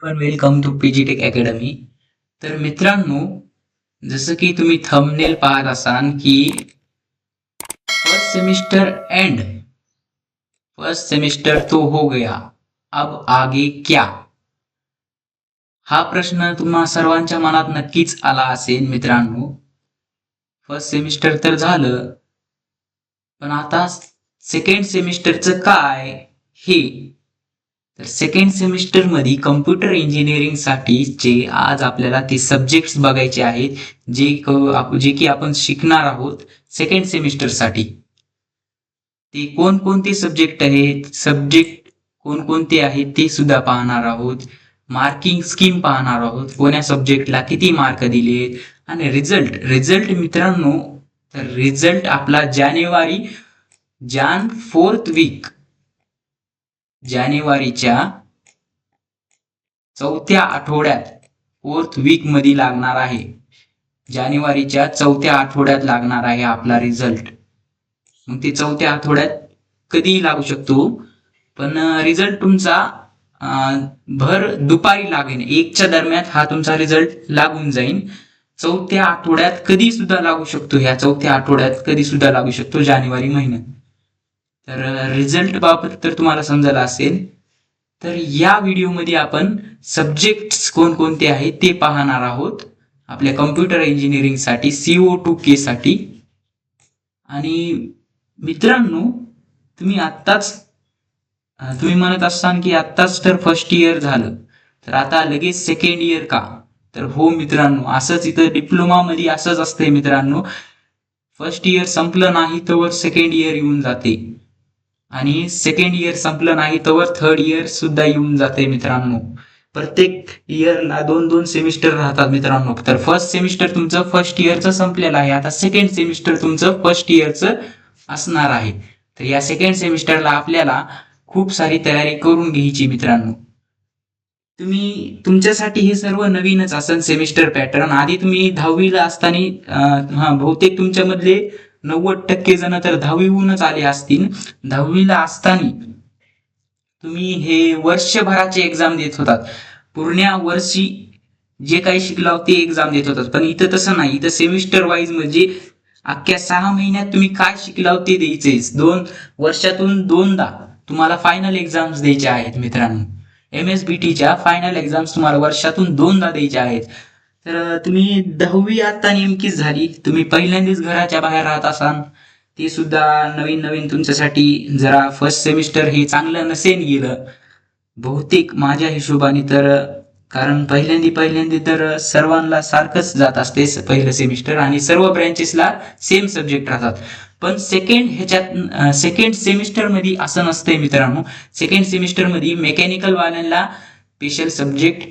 पण welcome to पीजीटेक academy. तर मित्रांनो, जसं की तुम्ही थंबनेल पाहत असाल की first semester end, first semester तो हो गया, अब आगे क्या? हा प्रश्न तुम्हा सर्वांच्या मनात नक्कीच आला असेल मित्रांनो. फर्स्ट सेमिस्टर तर झालं, पण आता सेकंड सेमिस्टरचं काय हे. तर सेकंड सेमिस्टर मध्ये कम्प्युटर इंजिनिअरिंग साठीचे आज आपल्याला ते सब्जेक्ट्स बघायचे आहेत जे की आपण शिकणार आहोत सेकंड सेमिस्टर साठी. ते कोणकोणते सब्जेक्ट कोणकोणते आहेत ते सुद्धा पाहणार आहोत. मार्किंग स्कीम पाहणार आहोत, कोण्या सब्जेक्टला किती मार्क दिले, आणि रिझल्ट मित्रांनो, तर रिझल्ट आपला जानेवारीच्या चौथ्या आठवड्यात, फोर्थ वीक मध्ये लागणार आहे. जानेवारीच्या चौथ्या आठवड्यात लागणार आहे आपला रिझल्ट. मग ते चौथ्या आठवड्यात कधी लागू शकतो, पण रिझल्ट तुमचा भर दुपारी लागेल, 1च्या दरम्यान हा तुमचा रिझल्ट लागून जाईल. चौथ्या आठवड्यात कधी सुद्धा लागू शकतो, ह्या चौथ्या आठवड्यात कधी सुद्धा लागू शकतो, जानेवारी महिन्यात. तर रिझल्ट बाबत तर तुम्हाला समजलं असेल. तर या व्हिडिओमध्ये आपण सब्जेक्ट्स कोणकोणते आहेत ते पाहणार आहोत आपल्या कम्प्युटर इंजिनिअरिंग साठी, CO2K साठी. आणि मित्रांनो, तुम्ही म्हणत असाल की आत्ताच तर फर्स्ट इयर झालं, तर आता लगेच सेकंड इयर का? तर हो मित्रांनो, असंच इथं डिप्लोमा मध्ये असंच असतंय मित्रांनो. फर्स्ट इयर संपलं नाही तर सेकंड इयर येऊन जाते, आणि सेकंड इयर संपलं नाही तर थर्ड इयर सुद्धा येऊन जाते मित्रांनो. प्रत्येक इयरला 2-2 सेमिस्टर राहतात मित्रांनो. तर फर्स्ट सेमिस्टर तुमचं फर्स्ट इयरचं संपलेलं आहे, आता सेकंड सेमिस्टर तुमचं फर्स्ट इयरचं असणार आहे. तर या सेकंड सेमिस्टरला आपल्याला खूप सारी तयारी करून घ्यायची मित्रांनो. तुमच्यासाठी हे सर्व नवीनच असेल सेमिस्टर पॅटर्न. आधी तुम्ही 10वीला असताना बहुतेक तुमच्यामधले 90% जण तर 10वीहूनच आले असतील. 10वीला असताना तुम्ही हे वर्षभराचे एक्झाम देत होतात, पूर्ण वर्षी जे काही शिकला ते एक्झाम देत होतात. पण इथं तसं नाही, इथं सेमिस्टर वाईज म्हणजे अख्ख्या 6 महिन्यात तुम्ही काय शिकलाव ते द्यायचेच. 2 वर्षातून 2दा तुम्हाला फायनल एक्झाम्स द्यायचे आहेत मित्रांनो. MSBTच्या फायनल एक्झाम्स तुम्हाला वर्षातून 2दा द्यायच्या आहेत. तर तुम्ही 10वी आता नेमकीच झाली, तुम्ही पहिल्यांदाच घराच्या बाहेर राहत असाल, ते सुद्धा नवीन तुमच्यासाठी जरा फर्स्ट सेमिस्टर हे चांगलं नसेल गेलं बहुतेक माझ्या हिशोबाने. तर कारण पहिल्यांदा तर सर्वांना सारखंच जात असते पहिलं सेमिस्टर, आणि सर्व ब्रँचेसला सेम सब्जेक्ट राहतात. पण सेकंड सेमिस्टर मध्ये असं नसतंय मित्रांनो. सेकंड सेमिस्टर मध्ये मेकॅनिकल वाल्यांना स्पेशल सब्जेक्ट,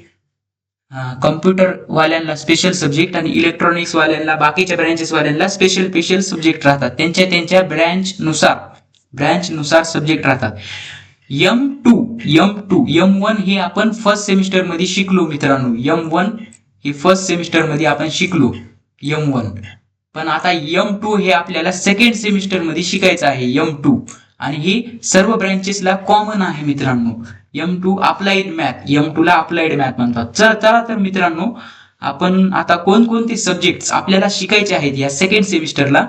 कम्प्युटर वाल्यांना स्पेशल सब्जेक्ट, आणि इलेक्ट्रॉनिक्स वाल्यांना, बाकीच्या ब्रँचेस वाल्यांना स्पेशल सब्जेक्ट राहतात. त्यांच्या ब्रँच नुसार सब्जेक्ट राहतात. M1 हे आपण फर्स्ट सेमिस्टर मध्ये शिकलो मित्रांनो. M1 हे फर्स्ट सेमिस्टर मध्ये आपण शिकलो M1. पण आता M2 हे आपल्याला सेकंड सेमिस्टर मध्ये शिकायचं आहे, M2. आणि हे सर्व ब्रँचेसला कॉमन आहे मित्रांनो. M2 अप्लाइड मॅथ, M2 ला अप्लाइड मॅथ म्हणतात. चला तर मित्रांनो, आपण आता कोणकोणते सब्जेक्ट आपल्याला शिकायचे आहेत या सेकंड सेमिस्टरला,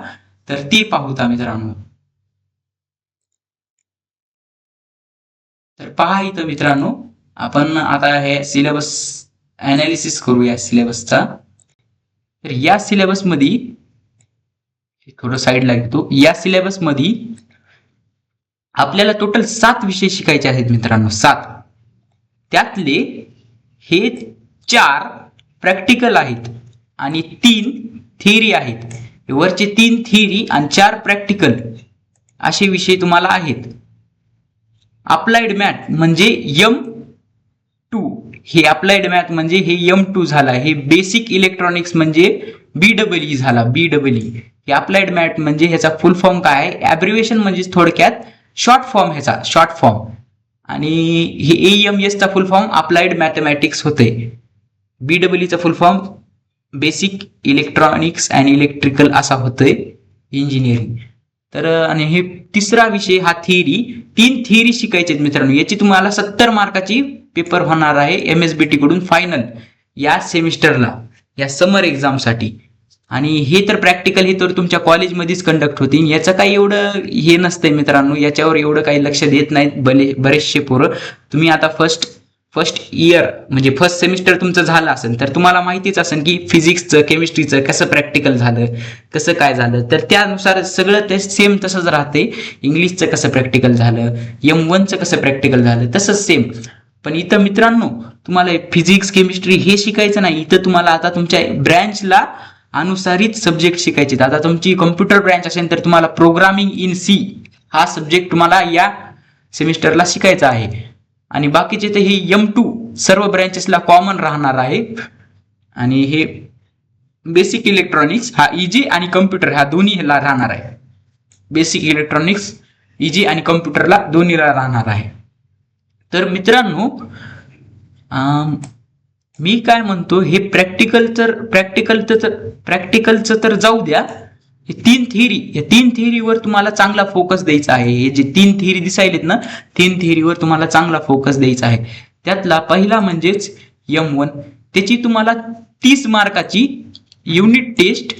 तर ते पाहूया मित्रांनो. तर पहा इथं मित्रांनो, आपण आता हे सिलेबस अनालिसिस करूया सिलेबसचा. तर या सिलेबस मध्ये थोडं साईडला घेतो. या सिलेबस मध्ये आपल्याला टोटल 7 विषय शिकायचे आहेत मित्रांनो, 7. त्यातले हे 4 प्रॅक्टिकल आहेत आणि 3 थिअरी आहेत. वरचे 3 थिअरी आणि 4 प्रॅक्टिकल असे विषय तुम्हाला आहेत. अप्लाइड मॅथ म्हणजे M2, हे अप्लाइड मॅथ म्हणजे हे M2 झाला. हे बेसिक इलेक्ट्रॉनिक्स म्हणजे BEE झाला, BEE. हे अप्लाइड मॅथ म्हणजे ह्याचा फुल फॉर्म काय आहे, ॲब्रिव्हिएशन म्हणजे थोडक्यात शॉर्ट फॉर्म, ह्याचा शॉर्ट फॉर्म. आणि हे AEMS चा फुल फॉर्म अप्लाइड मॅथमॅटिक्स होते. BEE चा फुल form basic electronics and electrical असा होतोय, इंजिनिअरिंग. तर आणि हे तिसरा विषय हा थिअरी. 3 थिअरी शिकायचे मित्रांनो. याची तुम्हाला 70 मार्काची पेपर होणार आहे MSBT कडून फायनल या सेमिस्टरला, या समर एक्झामसाठी. आणि हे तर प्रॅक्टिकल हे तर तुमच्या कॉलेजमध्येच कंडक्ट होतील. याचं काही एवढं हे नसतंय मित्रांनो, याच्यावर एवढं काही लक्ष देत नाहीत बरेचसे पोरं. तुम्ही आता फर्स्ट इयर म्हणजे फर्स्ट सेमिस्टर तुमचं झालं असेल तर तुम्हाला माहितीच असेल की फिजिक्सचं केमिस्ट्रीचं कसं प्रॅक्टिकल झालं, कसं काय झालं. तर त्यानुसार सगळं ते सेम तसंच राहते. इंग्लिशचं कसं प्रॅक्टिकल झालं, M1चं कसं प्रॅक्टिकल झालं, तसंच सेम. पण इथं मित्रांनो तुम्हाला फिजिक्स केमिस्ट्री हे शिकायचं नाही. इथं तुम्हाला आता तुमच्या ब्रँचला अनुसारित सब्जेक्ट शिकायचे. आता तुमची कम्प्युटर ब्रँच असेल तर तुम्हाला प्रोग्रामिंग इन C हा सब्जेक्ट तुम्हाला या सेमिस्टरला शिकायचा आहे. आणि बाकीचे ते हे M2 सर्व ब्रँचेसला कॉमन राहणार आहे. आणि हे बेसिक इलेक्ट्रॉनिक्स हा EG आणि कम्प्युटर ह्या दोन्हीला राहणार आहे. बेसिक इलेक्ट्रॉनिक्स EG आणि कम्प्युटरला दोन्हीला राहणार आहे. तर मित्रांनो मी काय म्हणतो, हे प्रॅक्टिकलचं तर जाऊ द्या. हे तीन थेअरीवर तुम्हाला चांगला फोकस द्यायचा आहे. हे जे 3 थेअरी दिसायलेत ना, 3 थेअरीवर तुम्हाला चांगला फोकस द्यायचा आहे. त्यातला पहिला म्हणजेच M1, त्याची तुम्हाला 30 मार्काची युनिट टेस्ट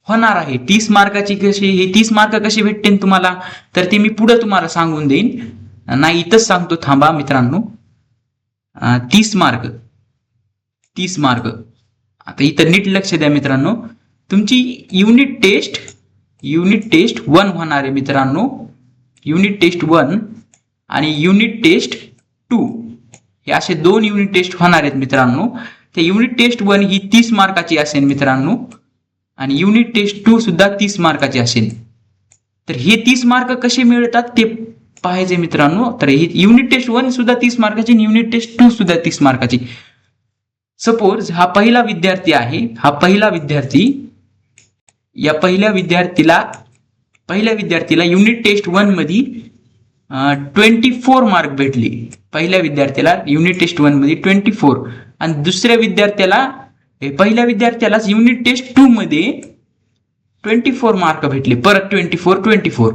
होणार आहे. 30 मार्काची हे 30 मार्क कसे भेटतील तुम्हाला तर ते मी पुढे तुम्हाला सांगून देईन. नाही इथंच सांगतो, थांबा मित्रांनो. 30 मार्क आता इथं नीट लक्ष द्या मित्रांनो. तुमची युनिट टेस्ट 1 होणार आहे मित्रांनो. युनिट टेस्ट 1 आणि युनिट टेस्ट 2 हे असे 2 युनिट टेस्ट होणार आहेत मित्रांनो. ते युनिट टेस्ट 1 ही 30 मार्काची असेल मित्रांनो आणि युनिट टेस्ट 2 सुद्धा 30 मार्काची असेल. तर हे 30 मार्क कसे मिळतात ते पाहायचे मित्रांनो. तर ही युनिट टेस्ट 1 सुद्धा 30 मार्काची आणि युनिट टेस्ट 2 सुद्धा 30 मार्काची. सपोज हा पहिला विद्यार्थी आहे, या पहिल्या विद्यार्थीला युनिट टेस्ट 1 मध्ये 24 मार्क भेटले. पहिल्या विद्यार्थ्याला युनिट टेस्ट 1 मध्ये 24 आणि दुसऱ्या पहिल्या विद्यार्थ्यालाच युनिट टेस्ट 2 मध्ये 24 मार्क भेटले. परत 24.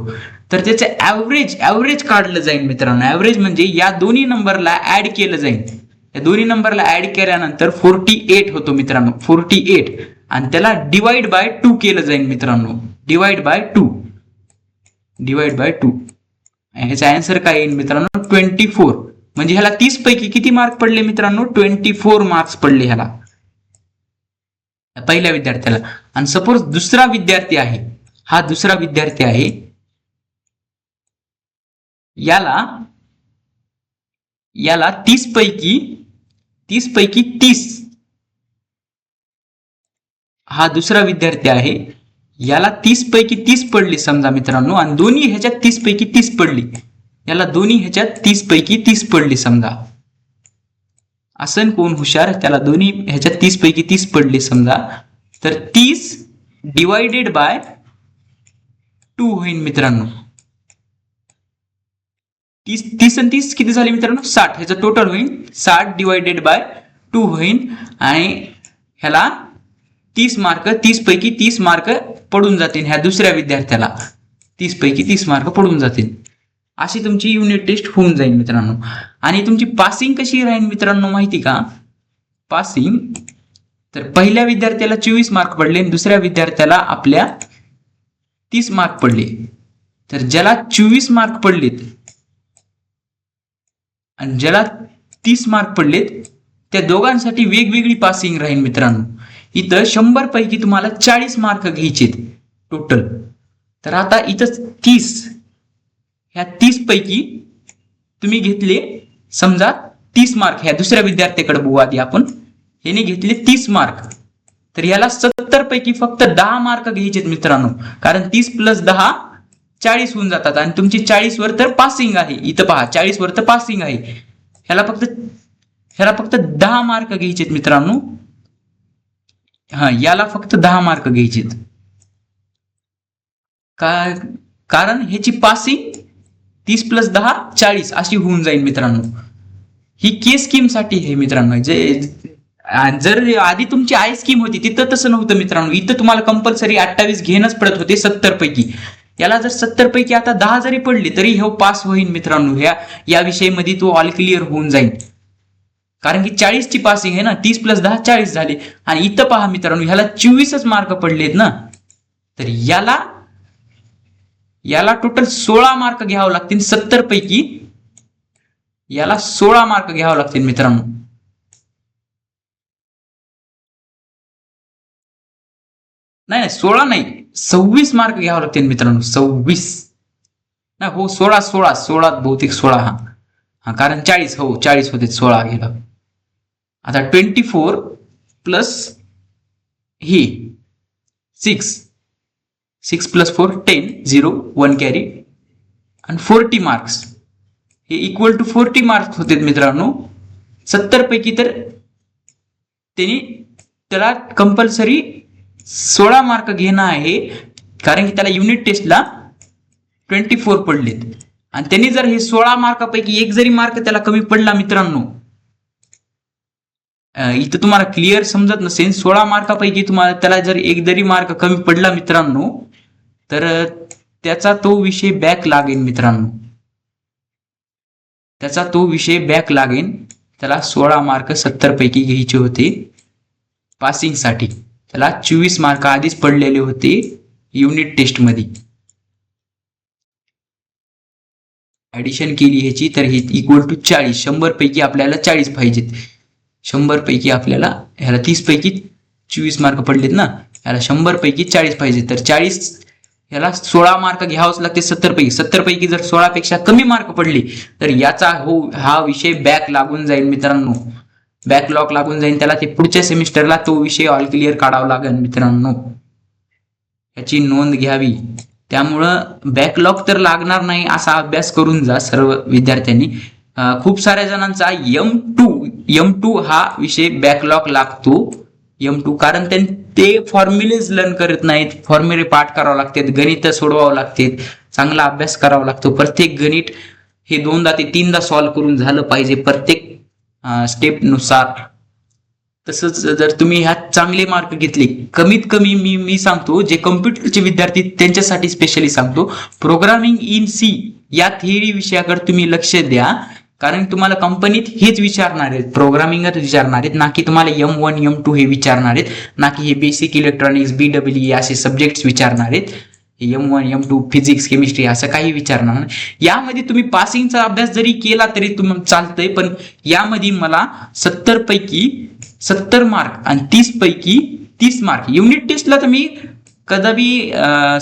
तर त्याचं ॲव्हरेज काढलं जाईल मित्रांनो. ॲव्हरेज म्हणजे या दोन्ही नंबरला ऍड केलं जाईल. या दोन्ही नंबरला ऍड केल्यानंतर 48 होतो मित्रांनो. 48 आणि त्याला डिवाइड बाय 2 केलं जाईल मित्रांनो. डिवाइड बाय 2 ह्याचा आन्सर काय येईल मित्रांनो 24. म्हणजे ह्याला 30 पैकी किती मार्क पडले मित्रांनो 24 मार्क्स पडले ह्याला पहिल्या विद्यार्थ्याला. आणि सपोज दुसरा विद्यार्थी आहे याला 30 पैकी 30 हा दुसरा विद्यार्थी आहे. याला 30 पैकी 30 पडली समजा मित्रांनो आणि दोन्ही ह्याच्यात 30 पैकी 30 पडली. याला दोन्ही ह्याच्यात 30 पैकी 30 पडली समजा. असं कोण हुशार त्याला दोन्ही ह्याच्यात 30 पैकी 30 पडली समजा. तर 30 डिवायडेड बाय 2 होईल मित्रांनो. 30 आणि 30 किती झाले मित्रांनो 60. ह्याचं टोटल होईल 60 डिवायडेड बाय 2 होईल. आणि ह्याला 30 मार्क 30 पैकी 30 मार्क पडून जातील. ह्या दुसऱ्या विद्यार्थ्याला 30 पैकी 30 मार्क पडून जातील. अशी तुमची युनिट टेस्ट होऊन जाईल मित्रांनो. आणि तुमची पासिंग कशी राहील मित्रांनो माहिती का. पासिंग तर पहिल्या विद्यार्थ्याला 24 मार्क पडले आणि दुसऱ्या विद्यार्थ्याला आपल्या 30 मार्क पडले. तर ज्याला 24 मार्क पडलेत आणि ज्याला 30 मार्क पडलेत त्या दोघांसाठी वेगवेगळी पासिंग राहील मित्रांनो. इथं 100 पैकी तुम्हाला 40 मार्क घ्यायचे टोटल. तर आता इथं 30 ह्या 30 पैकी तुम्ही घेतले समजा 30 मार्क. ह्या दुसऱ्या विद्यार्थ्याकडे बघू आधी आपण. ह्याने घेतले 30 मार्क. तर याला 70 पैकी फक्त 10 मार्क घ्यायचे मित्रांनो. कारण 30 + 10 40 होऊन जातात आणि तुमची 40 वर तर पासिंग आहे. इथं पहा 40 वर तर पासिंग आहे. ह्याला फक्त 10 मार्क घ्यायचे मित्रांनो. याला फक्त 10 मार्क घ्यायचे. कारण ह्याची पासिंग 30 + 10 40 अशी होऊन जाईल मित्रांनो. ही के स्कीम साठी आहे मित्रांनो. जर आधी तुमची आय स्कीम होती तिथं तसं नव्हतं मित्रांनो. इथं तुम्हाला कंपल्सरी 28 घेणंच पडत होते 70 पैकी. याला जर 70 पैकी आता 10 जरी पडली तरी हे पास होईल मित्रांनो. या विषयामध्ये तो ऑल क्लिअर होऊन जाईल. कारण की 40 ची पासिंग आहे ना, 30 + 10 40 झाले. आणि इथं पहा मित्रांनो, ह्याला 24च मार्क पडलेत ना, तर याला टोटल 16 मार्क घ्यावं लागतील. 70 पैकी याला 16 मार्क घ्यावं लागतील मित्रांनो. नाही 16 नाही, 26 मार्क घ्यावं लागतील मित्रांनो. 26 नाही, हो 16 बहुतेक 16. हा कारण 40, हो 40 होते, 16 गेला. आता 24 प्लस ही 6 + 4 10 0 1 कॅरी आणि 40 मार्क्स हे इक्वल टू 40 मार्क्स होते मित्रांनो. 70 पैकी तर त्याला कंपल्सरी 16 मार्क घेणं आहे, कारण की त्याला युनिट टेस्टला 24 पडलेत. आणि त्यांनी जर हे 16 मार्कापैकी एक जरी मार्क त्याला कमी पडला मित्रांनो, इथं तुम्हाला क्लिअर समजत नसेल, 16 मार्कापैकी तुम्हाला त्याला जर एक जरी मार्क कमी पडला मित्रांनो, तर त्याचा तो विषय बॅक लागेल मित्रांनो. त्याला 16 मार्क 70 पैकी घ्यायचे होते पासिंगसाठी. त्याला 24 मार्क आधीच पडलेले होते युनिट टेस्ट मध्ये. ऍडिशन केली ह्याची तर हे इक्वल टू 40. 100 पैकी आपल्याला 40 पाहिजेत. 100 पैकी आपल्याला, ह्याला 30 पैकी 24 मार्क पडलेत ना, ह्याला 100 पैकी 40 पाहिजे. तर 40 ह्याला 16 मार्क घ्यावंच लागते 70 पैकी. 70 पैकी जर 16 पेक्षा कमी मार्क पडले तर याचा हा विषय बॅक लागून जाईल मित्रांनो. बॅकलॉग लागून जाईल त्याला. ते पुढच्या सेमिस्टरला तो विषय ऑल क्लिअर काढावा लागेल मित्रांनो. याची नोंद घ्यावी. त्यामुळं बॅकलॉग तर लागणार नाही असा अभ्यास करून जा सर्व विद्यार्थ्यांनी. खूप साऱ्या जणांचा M2 हा विषय बॅकलॉग लागतो. M2 कारण ते फॉर्म्युलेज लर्न करत नाहीत. फॉर्म्युले पाठ करावं लागतात, गणित सोडवावं लागतात, चांगला अभ्यास करावा लागतो. प्रत्येक गणित हे 2दा ते 3दा सॉल्व्ह करून झालं पाहिजे प्रत्येक स्टेप नुसार. तसंच जर तुम्ही ह्यात चांगले मार्क घेतले, कमीत कमी मी सांगतो, जे कम्प्युटरचे विद्यार्थी त्यांच्यासाठी स्पेशली सांगतो, प्रोग्रामिंग इन सी या थिअरी विषयाकडे तुम्ही लक्ष द्या. कारण तुम्हाला कंपनीत हेच विचारणार आहेत, प्रोग्रामिंगच विचारणार आहेत, ना की तुम्हाला M1 M2 हे विचारणार आहेत, ना की हे बेसिक इलेक्ट्रॉनिक्स BEE असे सब्जेक्ट्स विचारणार आहेत. M1 M2 फिजिक्स केमिस्ट्री असं काही विचारणार नाही. यामध्ये तुम्ही पासिंगचा अभ्यास जरी केला तरी तुम्हाला चालतंय, पण यामध्ये मला 70 पैकी 70 मार्क आणि 30 पैकी 30 मार्क युनिट टेस्टला तर मी कदापि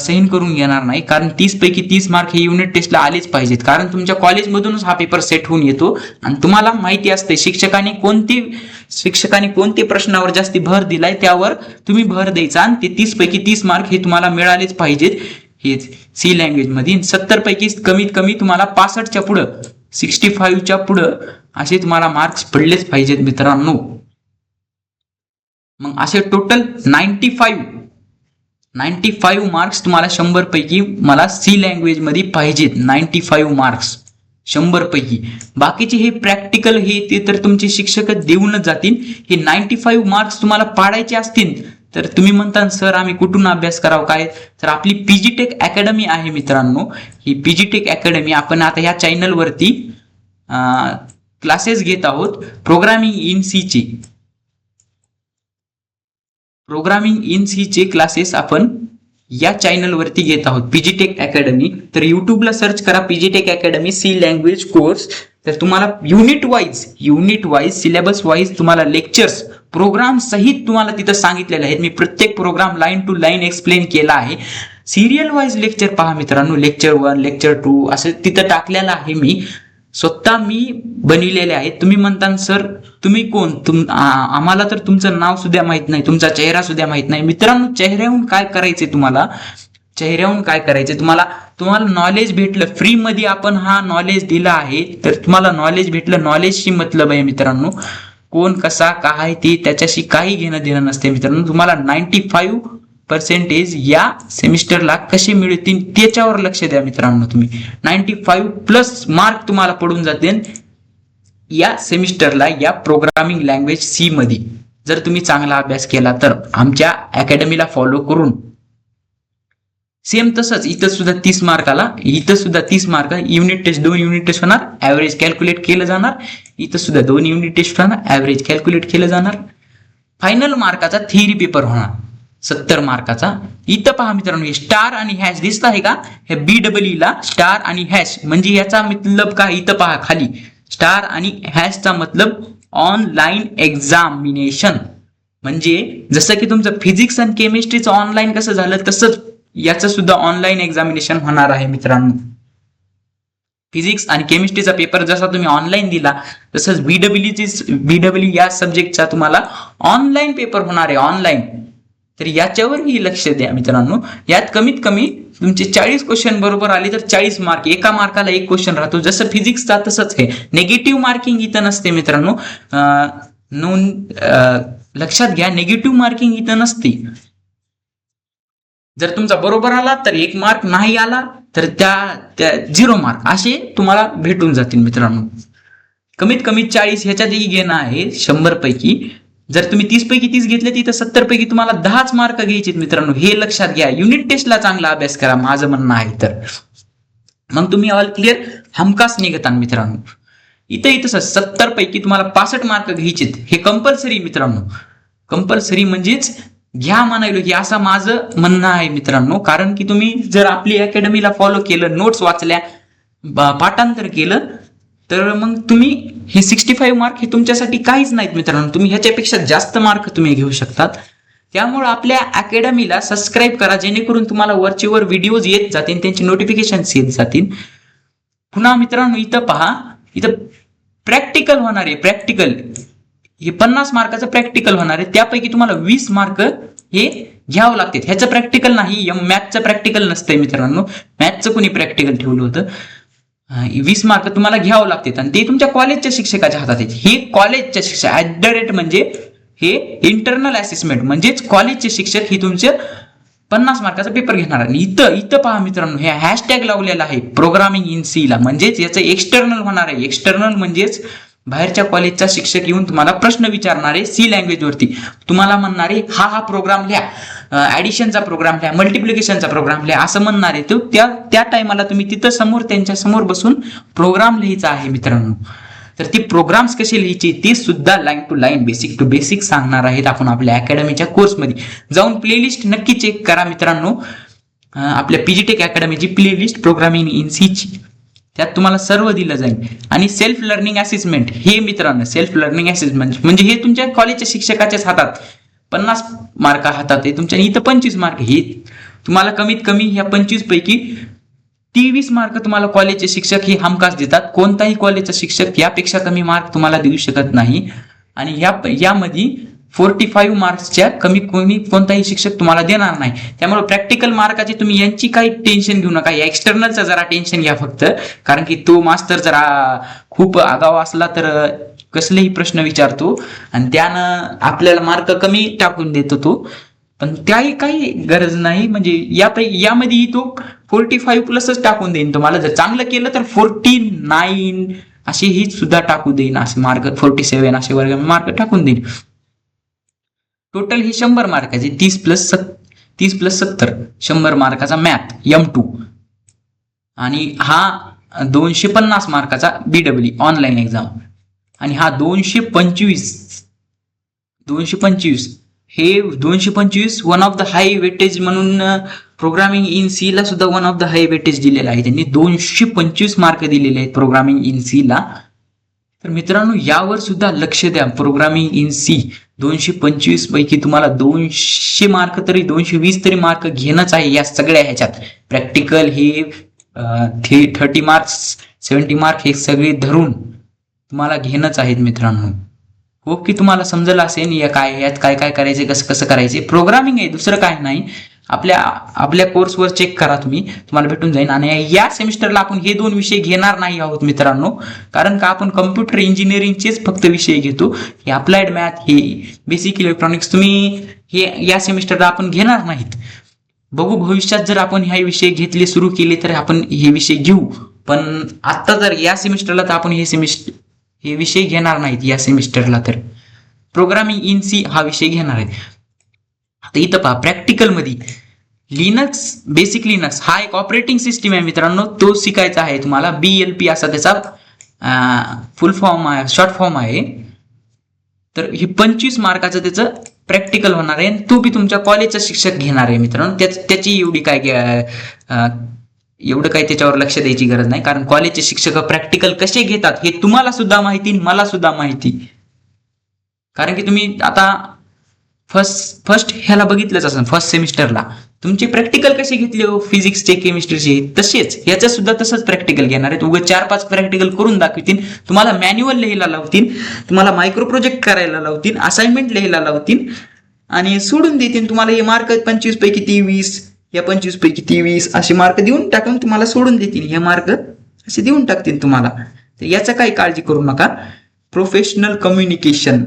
साईन करून घेणार नाही. कारण 30 पैकी 30 मार्क हे युनिट टेस्टला आलेच पाहिजेत. कारण तुमच्या कॉलेजमधूनच हा पेपर सेट होऊन येतो आणि तुम्हाला माहिती असते शिक्षकांनी कोणते प्रश्नावर जास्ती भर दिलाय त्यावर तुम्ही भर द्यायचा. आणि ते 30 पैकी 30 मार्क हे तुम्हाला मिळालेच पाहिजेत. हे सी लँग्वेज मध्ये 70 पैकी कमीत कमी तुम्हाला 65च्या पुढं 65च्या पुढं असे तुम्हाला मार्क्स पडलेच पाहिजेत मित्रांनो. मग असे टोटल 95 मार्क्स तुम्हाला 100 पैकी मला सी लँग्वेज मध्ये पाहिजेत. 95 मार्क्स 100 पैकी. बाकीचे हे प्रॅक्टिकल हे ते तर तुमचे शिक्षक देऊनच जातील. हे 95 मार्क्स तुम्हाला पाडायचे असतील तर तुम्ही म्हणता सर आम्ही कुठून अभ्यास करावं काय, तर आपली पीजीटेक अकॅडमी आहे मित्रांनो. ही पीजीटेक अकॅडमी आपण आता ह्या चॅनलवरती क्लासेस घेत आहोत. प्रोग्रामिंग इन सी चे क्लासेस आपण या चॅनल वरती घेत आहोत, पीजीटेक अकॅडमी. तर युट्यूबला सर्च करा PG Tech academy C language course. तर तुम्हाला युनिट वाईज सिलेबस वाईज तुम्हाला लेक्चर्स प्रोग्राम सहित तुम्हाला तिथं सांगितलेले आहेत. मी प्रत्येक program line to line explain केला आहे. सिरियल वाईज लेक्चर पहा मित्रांनो, लेक्चर 1 लेक्चर 2 असं तिथं टाकलेलं आहे. मी स्वतः बनविलेले आहेत. तुम्ही म्हणता सर तुम्ही कोण, आम्हाला तर तुमचं नाव सुद्धा माहित नाही, तुमचा चेहरा सुद्धा माहित नाही. मित्रांनो चेहऱ्याहून काय करायचे तुम्हाला नॉलेज भेटलं फ्री मध्ये. आपण हा नॉलेज दिला आहे तर तुम्हाला नॉलेज भेटलं. नॉलेजशी मतलब आहे मित्रांनो. कोण कसा काय ते त्याच्याशी काही घेणं देणं नसते मित्रांनो. तुम्हाला 95% या सेमिस्टरला कसे मिळतील त्याच्यावर लक्ष द्या मित्रांनो. तुम्ही 95+ मार्क तुम्हाला पडून जातील या सेमिस्टरला या प्रोग्रामिंग लँग्वेज सी मध्ये. जर तुम्ही चांगला अभ्यास केला तर आमच्या अकॅडमीला फॉलो करून. सेम तसंच इथं सुद्धा 30 mark unit test 2 unit test होणार, ऍव्हरेज कॅल्क्युलेट केलं जाणार. इथं सुद्धा 2 युनिट टेस्ट होणार, ॲव्हरेज कॅल्क्युलेट केलं जाणार. फायनल मार्काचा थिअरी पेपर होणार 70 मार्काचा. इथं पहा मित्रांनो, हे स्टार आणि हॅश दिसत आहे का, हे BEE ला स्टार आणि हॅश म्हणजे याचा मतलब काय, इथं पहा खाली स्टार आणि हॅशचा मतलब ऑनलाईन एक्झामिनेशन. म्हणजे जसं की तुमचं फिजिक्स आणि केमिस्ट्रीचं ऑनलाईन कसं झालं, तसंच याचं सुद्धा ऑनलाईन एक्झामिनेशन होणार आहे मित्रांनो. फिजिक्स आणि केमिस्ट्रीचा पेपर जसा तुम्ही ऑनलाईन दिला, तसंच BEE या सब्जेक्टचा तुम्हाला ऑनलाईन पेपर होणार आहे, ऑनलाईन. तर याच्यावरही लक्ष द्या मित्रांनो. यात कमीत कमी तुमचे 40 क्वेश्चन बरोबर आले तर 40 मार्क, एका मार्काला 1 क्वेश्चन राहतो. जसं फिजिक्सचा तसंच आहे, नेगेटिव्ह मार्किंग इथं नसते मित्रांनो. लक्षात घ्या, नेगेटिव्ह मार्किंग इथं नसते. जर तुमचा बरोबर आला तर 1 मार्क, नाही आला तर त्या 0 मार्क असे तुम्हाला भेटून जातील मित्रांनो. कमीत कमी 40 ह्याच्यातही घेणं आहे 100 पैकी. जर तुम्ही 30 पैकी 30 घेतले तर 70 पैकी तुम्हाला 10च मार्क घ्यायचे मित्रांनो, हे लक्षात घ्या. युनिट टेस्टला चांगला अभ्यास करा, माझं म्हणणं आहे. तर मग तुम्ही ऑल क्लिअर हमखास निघता मित्रांनो. इथं 70 पैकी तुम्हाला 65 मार्क घ्यायचे, हे कंपल्सरी मित्रांनो. कंपल्सरी म्हणजेच घ्या म्हणायलो की असं माझं म्हणणं आहे मित्रांनो. कारण की तुम्ही जर आपली अकॅडमीला फॉलो केलं, नोट्स वाचल्या, पाठांतर केलं, तर मग तुम्ही हे 65 मार्क हे तुमच्यासाठी काहीच नाहीत मित्रांनो. तुम्ही ह्याच्यापेक्षा जास्त मार्क तुम्ही घेऊ शकतात. त्यामुळे आपल्या अकॅडमीला सबस्क्राईब करा, जेणेकरून तुम्हाला वरचेवर व्हिडिओज येत जातील, त्यांचे नोटिफिकेशन्स येत जातील. पुन्हा मित्रांनो इथं पहा, इथं प्रॅक्टिकल होणार आहे. प्रॅक्टिकल हे 50 मार्काचं प्रॅक्टिकल होणार आहे. त्यापैकी तुम्हाला 20 मार्क हे घ्यावं लागते. ह्याचं प्रॅक्टिकल नाही, मॅथचं प्रॅक्टिकल नसतंय मित्रांनो. मॅथचं कोणी प्रॅक्टिकल ठेवलं होतं. 20 मार्क तुम्हाला घ्यावं लागतात आणि ते तुमच्या कॉलेजच्या शिक्षकाच्या हातात आहेत. हे कॉलेजच्या शिक्षक ऍट द रेट म्हणजे हे इंटरनल असेसमेंट म्हणजेच कॉलेजचे शिक्षक हे तुमचे 50 मार्काचा पेपर घेणार आहे. इथं पहा मित्रांनो, हे हॅशटॅग लावलेला आहे प्रोग्रामिंग इन सी ला, म्हणजेच याचं एक्सटर्नल होणार आहे. एक्सटर्नल म्हणजेच बाहेरच्या कॉलेजचा शिक्षक येऊन तुम्हाला प्रश्न विचारणारे सी लँग्वेज वरती, तुम्हाला म्हणणारे हा प्रोग्राम लिहा, ऍडिशनचा प्रोग्राम लिहा, मल्टिप्लिकेशनचा प्रोग्राम लिहा असं म्हणणारे. तो त्या टायमाला तुम्ही तिथं समोर त्यांच्या समोर बसून प्रोग्राम लिहायचा आहे मित्रांनो. तर ती प्रोग्राम्स कसे लिहायचे ते सुद्धा line to line, basic to basic सांगणार आहेत आपण आपल्या अकॅडमीच्या कोर्समध्ये. जाऊन प्लेलिस्ट नक्की चेक करा मित्रांनो, आपल्या पीजीटेक अकॅडमीची प्लेलिस्ट प्रोग्रामिंग इन सीची, त्यात तुम्हाला सर्व दिलं जाईल. आणि सेल्फ लर्निंग असेसमेंट हे मित्रांनो, सेल्फ लर्निंग असेसमेंट म्हणजे हे तुमच्या कॉलेजच्या शिक्षकाच्याच हातात, 50 मार्क हातात आहे तुमच्या. इथं 25 मार्क हे तुम्हाला कमीत कमी ह्या 25 पैकी 23 मार्क तुम्हाला कॉलेजचे शिक्षक हे हमखास देतात. कोणताही कॉलेजचा शिक्षक यापेक्षा कमी मार्क तुम्हाला देऊ शकत नाही. आणि यामध्ये 45 मार्क्सच्या कमी कोणताही शिक्षक तुम्हाला देणार नाही. त्यामुळे प्रॅक्टिकल मार्काचे तुम्ही यांची काही टेन्शन घेऊ नका, या एक्सटर्नलचा जरा टेन्शन घ्या फक्त. कारण की तो मास्तर जरा खूप आगाव असला तर कसलेही प्रश्न विचारतो आणि त्यानं आपल्याला मार्क कमी टाकून देतो तो. पण त्याही काही गरज नाही, म्हणजे यामध्ये तो 45 प्लसच टाकून देईन तुम्हाला. जर चांगलं केलं तर 49 असेही सुद्धा टाकू देईन, असे मार्क 47 असे वर्ग मार्क टाकून देईन. टोटल हे 100 मार्काचे 30 प्लस 70 100 मार्काचा मॅथ M2 आणि हा 250 मार्काचा BEE ऑनलाईन एक्झाम. आणि हा 225 हे 225 one of the high weightage म्हणून प्रोग्रामिंग इन सी ला सुद्धा one of the high weightage दिलेला आहे. त्यांनी 225 मार्क दिलेले आहेत प्रोग्रामिंग इन सी ला. तर मित्रांनो यावर सुद्धा लक्ष द्या. प्रोग्रामिंग इन सी 225 पैकी तुम्हाला 200 मार्क तरी 220 तरी मार्क घेणंच आहे या सगळ्या ह्याच्यात. प्रॅक्टिकल हे 30 मार्क्स 70 मार्क हे सगळे धरून तुम्हाला घेणंच आहेत मित्रांनो. होप की तुम्हाला समजलं असेल यात काय काय करायचे, कसं करायचे. प्रोग्रामिंग आहे, दुसरं काय नाही. आपल्या कोर्सवर चेक करा तुम्ही, तुम्हाला भेटून जाईल. आणि या सेमिस्टरला आपण हे 2 विषय घेणार नाही आहोत मित्रांनो, कारण का आपण कम्प्युटर इंजिनिअरिंगचेच फक्त विषय घेतो. हे अप्लाइड मॅथ, हे बेसिक इलेक्ट्रॉनिक्स तुम्ही हे या सेमिस्टरला आपण घेणार नाहीत. बघू भविष्यात जर आपण ह्या विषय घेतले सुरू केले तर आपण हे विषय घेऊ. पण आता जर या सेमिस्टरला तर आपण हे विषय घेणार नाहीत. या सेमिस्टरला तर प्रोग्रामिंग इन सी हा विषय घेणार आहे. आता इथं पहा प्रॅक्टिकल मध्ये लिनक्स, बेसिक लिनक्स हा एक ऑपरेटिंग सिस्टीम आहे मित्रांनो, तो शिकायचा आहे तुम्हाला. BLP असा त्याचा फुल फॉर्म आहे, शॉर्ट फॉर्म आहे. तर हे 25 मार्काचं त्याचं प्रॅक्टिकल होणार आहे. तो बी तुमच्या कॉलेजचा शिक्षक घेणार आहे मित्रांनो. त्याची एवढं काही त्याच्यावर लक्ष द्यायची गरज नाही, कारण कॉलेजचे शिक्षक प्रॅक्टिकल कसे घेतात हे तुम्हाला सुद्धा माहिती, मला सुद्धा माहिती. कारण की तुम्ही आता फर्स्ट ह्याला बघितलंच असेल, फर्स्ट सेमिस्टरला तुमचे प्रॅक्टिकल कसे घेतले हो, फिजिक्सचे, केमिस्ट्रीचे, तसेच याचं सुद्धा तसंच प्रॅक्टिकल घेणार आहेत. उगाच 4-5 प्रॅक्टिकल करून दाखवतील, तुम्हाला मॅन्युअल लिहायला लावतील, तुम्हाला मायक्रो प्रोजेक्ट करायला लावतील, असाइनमेंट लिहायला लावतील आणि सोडून देतील. तुम्हाला हे मार्क 25 पैकी 23, या 25 पैकी 23 असे मार्क देऊन टाकून तुम्हाला सोडून देतील. हे मार्क असे देऊन टाकतील तुम्हाला. तर याचा काही काळजी करू नका. प्रोफेशनल कम्युनिकेशन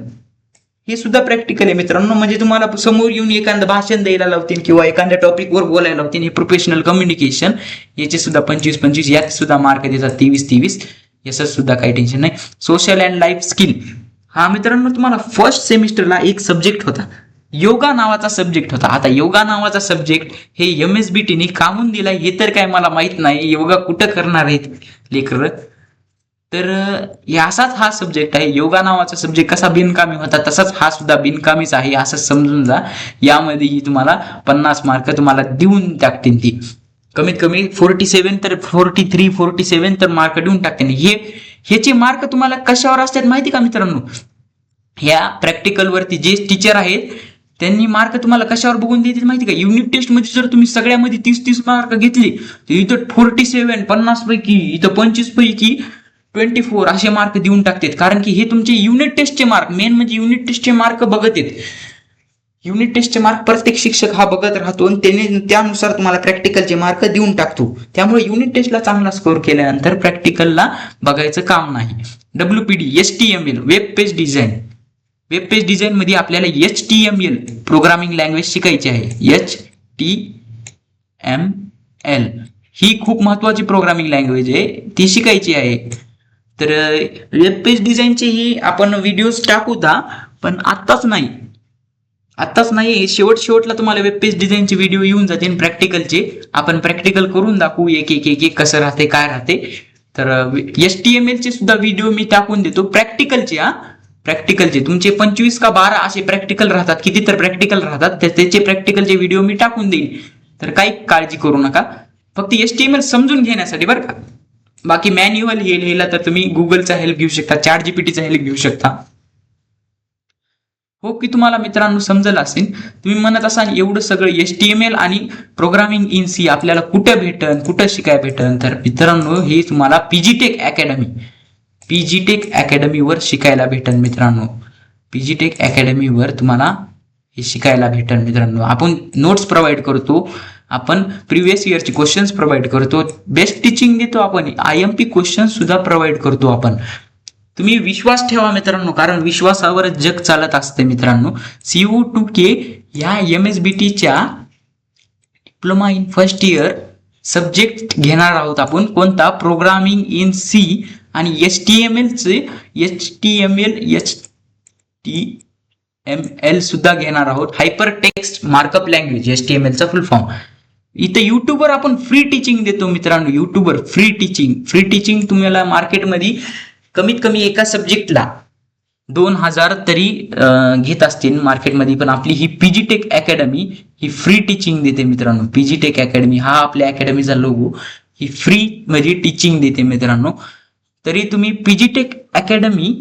हे सुद्धा प्रॅक्टिकल आहे मित्रांनो. म्हणजे तुम्हाला समोर येऊन एखादं भाषण द्यायला लावतील किंवा एखाद्या टॉपिकवर बोलायला लावतील. हे प्रोफेशनल कम्युनिकेशन, याचे सुद्धा 25-25, यात सुद्धा मार्क देतात 23-23. याचं सुद्धा काही टेन्शन नाही. सोशल अँड लाईफ स्किल हा मित्रांनो तुम्हाला फर्स्ट सेमिस्टरला एक सब्जेक्ट होता, योगा नावाचा सब्जेक्ट होता. आता योगा नावाचा सब्जेक्ट हे MSBTने कामून दिलाय हे तर काय मला माहित नाही. योगा कुठं करणार आहेत लेकर. तर असाच हा सब्जेक्ट आहे. योगा नावाचा सब्जेक्ट कसा बिनकामी होता तसाच हा सुद्धा बिनकामीच आहे असं समजून जा. यामध्ये तुम्हाला 50 मार्क तुम्हाला देऊन टाकतील. ती कमीत कमी 47 तर 43-47 तर मार्क देऊन टाकतील. ह्याचे मार्क तुम्हाला कशावर असतात माहिती का मित्रांनो? ह्या प्रॅक्टिकल वरती जे टीचर आहेत त्यांनी मार्क तुम्हाला कशावर बघून देतील माहिती का? युनिट टेस्ट मध्ये जर तुम्ही सगळ्यामध्ये 30-30 मार्क घेतले तर इथं 47, 50 पैकी, इथं 25 पैकी 24 असे मार्क देऊन टाकतात. कारण की हे तुमचे युनिट टेस्टचे मार्क, मेन म्हणजे युनिट टेस्टचे मार्क बघत आहेत. युनिट टेस्टचे मार्क प्रत्येक शिक्षक हा बघत राहतो आणि त्यानुसार तुम्हाला प्रॅक्टिकलचे मार्क देऊन टाकतो. त्यामुळे युनिट टेस्टला चांगला स्कोर केल्यानंतर प्रॅक्टिकलला बघायचं काम नाही. WPD HTML web page design. Web page design मध्ये आपल्याला HTML प्रोग्रामिंग लँग्वेज शिकायची आहे. HTML ही खूप महत्वाची प्रोग्रामिंग लँग्वेज आहे, ती शिकायची आहे. तर वेब पेज डिझाईनचे ही आपण व्हिडिओज टाकू दा, पण आत्ताच नाही, शेवटला तुम्हाला वेब पेज डिझाईनचे व्हिडिओ येऊन जातील प्रॅक्टिकलचे. आपण प्रॅक्टिकल करून दाखवू एक कसं राहते, काय राहते. तर HTML चे सुद्धा व्हिडिओ मी टाकून देतो प्रॅक्टिकलचे. तुमचे 25 का 12 असे प्रॅक्टिकल राहतात, किती तर प्रॅक्टिकल राहतात, त्याचे प्रॅक्टिकलचे व्हिडिओ मी टाकून देईन. तर काही काळजी करू नका, फक्त HTML समजून घेण्यासाठी बरं का. बाकी मॅन्युअल हे लिहिला तर तुम्ही गुगलचा हेल्प घेऊ शकता, ChatGPTचा हेल्प घेऊ शकता. हो की तुम्हाला मित्रांनो समजलं असेल. तुम्ही म्हणत असाल एवढं सगळं HTML आणि प्रोग्रामिंग इन C आपल्याला कुठं शिकाय भेटन, तर मित्रांनो हे तुम्हाला PGTech अकॅडमीवर शिकायला भेटन मित्रांनो. PGTech अकॅडमीवर तुम्हाला हे शिकायला भेटन मित्रांनो. आपण नोट्स प्रोव्हाइड करतो, आपण प्रिव्हियस इयरचे क्वेश्चन्स प्रोव्हाइड करतो, बेस्ट टीचिंग देतो, आपण IMP क्वेश्चन सुद्धा प्रोव्हाइड करतो आपण. तुम्ही विश्वास ठेवा मित्रांनो, कारण विश्वासावरच जग चालत असते मित्रांनो. CO2K या MSBTच्या diploma in first year subject घेणार आहोत आपण. कोणता? प्रोग्रामिंग इन C आणि HTML सुद्धा घेणार आहोत. हायपर टेक्स्ट मार्कअप लँग्वेज HTMLचा फुल फॉर्म. इथे युट्यूबवर आपण फ्री टीचिंग देतो मित्रांनो. युट्यूबवर फ्री टीचिंग तुम्हाला मार्केटमध्ये कमीत कमी एका सब्जेक्टला 2000 तरी घेत असतील मार्केटमध्ये, पण आपली ही PGTech अकॅडमी ही फ्री टीचिंग देते मित्रांनो. PGTech अकॅडमी हा आपल्या अकॅडमीचा लोगो, ही फ्री मध्ये टीचिंग देते मित्रांनो. तरी तुम्ही PGTech अकॅडमी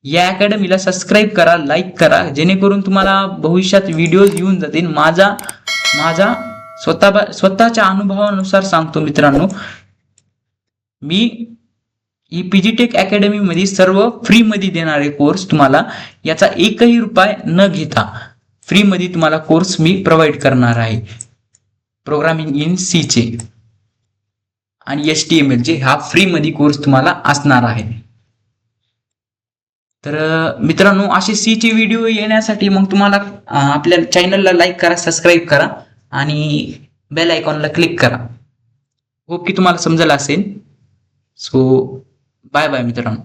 या अकॅडमीला सबस्क्राईब करा, लाईक करा, जेणेकरून तुम्हाला भविष्यात व्हिडिओज येऊन जातील. माझा स्वतःच्या अनुभवानुसार सांगतो मित्रांनो, मी ही PGTech अकॅडमी मध्ये सर्व फ्री मध्ये देणारे कोर्स तुम्हाला याचा एकही रुपये न घेता फ्री मध्ये तुम्हाला कोर्स मी प्रोव्हाइड करणार आहे. प्रोग्रामिंग इन C चे आणि HTML चे हा फ्री मध्ये कोर्स तुम्हाला असणार आहे. तर मित्रांनो, असे C चे व्हिडिओ येण्यासाठी मग तुम्हाला आपल्या चॅनलला लाईक करा, सबस्क्राईब करा आणि बेल आयकॉनला क्लिक करा. होप की तुम्हाला समजलं असेल. सो बाय बाय मित्रांनो.